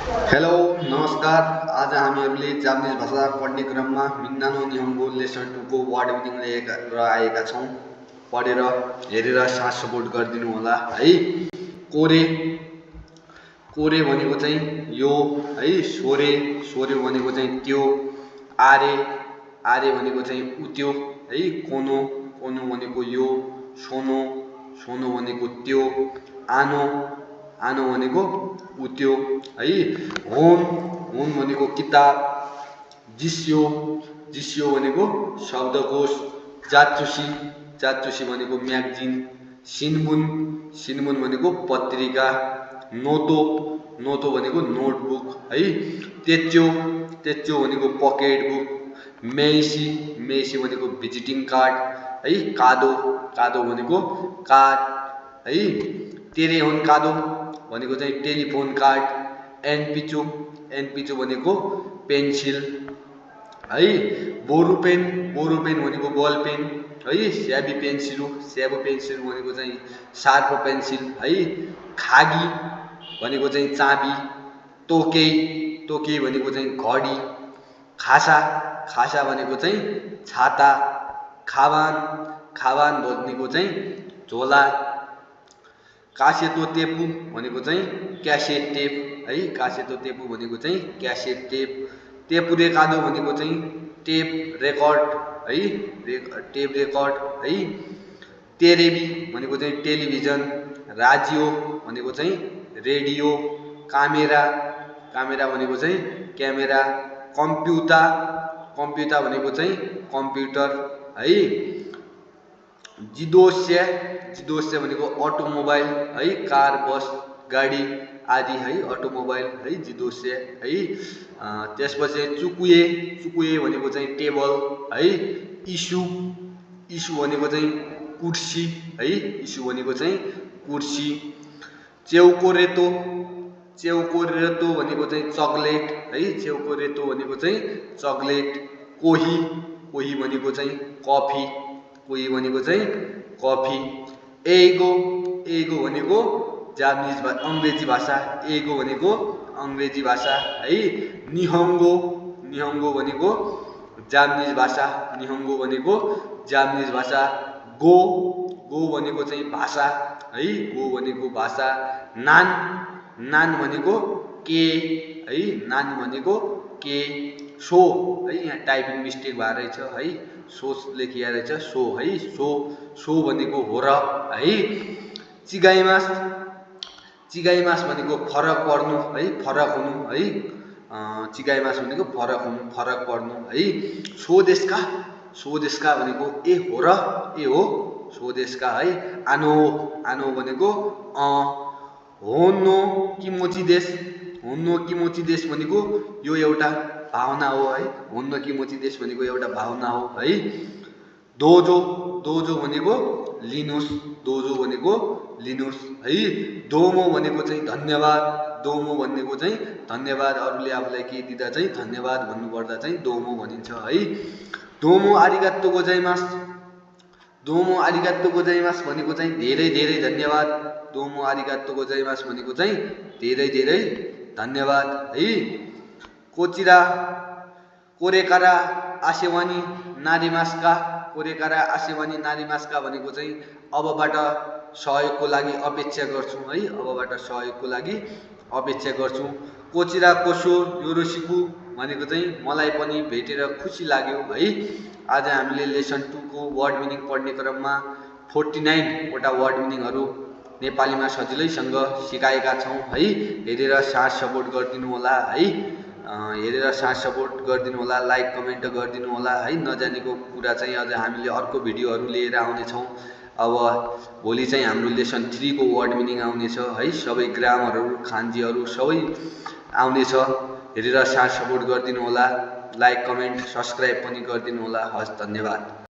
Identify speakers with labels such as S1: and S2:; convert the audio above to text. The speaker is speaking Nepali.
S1: हेलो नमस्कार। आज हामीहरूले जापानिज भाषा पढ्ने क्रममा मिन्नानो निहोन्गो लेसन 2 को वर्ड मिनिङ लिएर आएका छौँ। पढेर हेरेर साथ सपोर्ट गरिदिनु होला है। कोरे कोरे भनेको चाहिँ यो है। सोरे सोरे भनेको चाहिँ त्यो। आरे आरे भनेको चाहिँ उत्यो है। कोनो कोनो भनेको यो। सोनो सोनो भनेको त्यो। आनो आनो भनेको उत्यो है। होन होन भनेको किताब। जिस्यो जिस्यो भनेको शब्दकोश। जाचुसी जाचुसी भनेको म्यागजिन। सिनमुन सिनमुन भनेको पत्रिका। नोतो नोतो भनेको नोटबुक है। तेच्यो तेच्यो भनेको पकेट बुक। मेइसी मेइसी भनेको भिजिटिङ कार्ड है। कादो कादो भनेको कार्ड है। तेरेहोन कादो भनेको चाहिँ टेलिफोन कार्ड। एनपिचो एनपिचो भनेको पेन्सिल है। बोरुपेन बोरुपेन भनेको बल पेन है। स्याबी पेन्सिल भनेको चाहिँ सार्प पेन्सिल है। खागी भनेको चाहिँ चाबी। तोकेई तोकेई भनेको चाहिँ घडी। खासा खासा भनेको चाहिँ छाता। खावान खावान भनेको चाहिँ झोला। कासेतो टेपु भनेको चाहिँ क्यासेट टेप है। कासेतो टेपु भनेको चाहिँ क्यासेट टेप। टेपुरे कादो भनेको चाहिँ टेप रेकर्ड है। टेप रेकर्ड है। तेरेबी भनेको चाहिँ टेलिभिजन। राजियो भनेको चाहिँ रेडियो। कामेरा कामेरा भनेको चाहिँ क्यामेरा। कम्प्युटा कम्प्युटा भनेको चाहिँ कम्प्युटर है। जिदोस्या जिदोस्या भनेको अटोमोबाइल है। कार बस गाडी आदि है। अटोमोबाइल है जिदोस्या है। त्यसपछि चुकुए चुकुए भनेको चाहिँ टेबल है। इस्यु इस्यु भनेको चाहिँ कुर्सी है। इस्यु भनेको चाहिँ कुर्सी। चेउकोरेतो चेउकोरेतो भनेको चाहिँ चकलेट है। चेउकोरेतो भनेको चाहिँ चकलेट। कोही कोही भनेको चाहिँ कफी कोही भनेको चाहिँ कफी। एगो एगो भनेको जापानिज अङ्ग्रेजी भाषा। एगो भनेको अङ्ग्रेजी भाषा है। निहोङ्गो निहोङ्गो भनेको जापानिज भाषा। निहोङ्गो भनेको जापानिज भाषा। गो गो भनेको चाहिँ भाषा है। गो भनेको भाषा। नान नान भनेको के है। नान भनेको के। सो है। यहाँ टाइपिङ मिस्टेक भएर रहेछ है। सो लेखिया रहेछ सो है। सो भनेको हो र है। चिगाइमास चिगाइमास भनेको फरक पर्नु है। फरक हुनु है। चिगाइमास भनेको फरक हुनु फरक पर्नु है। सोदेशका भनेको ए हो र ए हो सोदेशका है। आनो आनो भनेको होनो किमोची देश होनो किमोची देश भनेको यो एउटा भावना हो है। होनो किमोची देश भनेको एउटा भावना हो है। दोजो दोजो भनेको लिनुस दोजो भनेको लिनुस है। दोमो भनेको चाहिँ धन्यवाद। दोमो भनेको चाहिँ धन्यवाद। अरूले आफूलाई केही दिँदा चाहिँ धन्यवाद भन्नुपर्दा चाहिँ दोमो भनिन्छ है। दोमो आरिगातो गोजाइमास दोमो आरिगातो गोजाइमास भनेको चाहिँ धेरै धेरै धन्यवाद। दोमो आरिगातो गोजाइमास भनेको चाहिँ धेरै धेरै धन्यवाद है। कोचिरा कोरेकारा आसेवानी नारीमासका कोरेकारा आसेवानी नारीमासका भनेको चाहिँ अबबाट सहयोगको लागि अपेक्षा गर्छु है। अबबाट सहयोगको लागि अपेक्षा गर्छु। कोचिरा कोसो योरोसिकु भनेको चाहिँ मलाई पनि भेटेर खुसी लाग्यो है। आज हामीले लेसन 2 को वर्ड मिनिङ पढ्ने क्रममा 49 वटा वर्ड मिनिङहरू नेपालीमा सजिलैसँग सिकाएका छौँ है। हेरेर साथ सपोर्ट गरिदिनु होला है। हेरेर साथ सपोर्ट गरिदिनु होला। लाइक कमेन्ट गरिदिनु होला है। नजानेको कुरा चाहिँ अझ हामीले अर्को भिडियोहरू लिएर आउनेछौँ। अब भोलि चाहिँ हाम्रो लेसन 3 को वर्ड मिनिङ आउनेछ है। सबै ग्रामरहरू खान्जीहरू सबै आउनेछ। हेरेर साथ सपोर्ट गरिदिनु होला। लाइक कमेन्ट सब्सक्राइब पनि गरिदिनु होला। हस् धन्यवाद।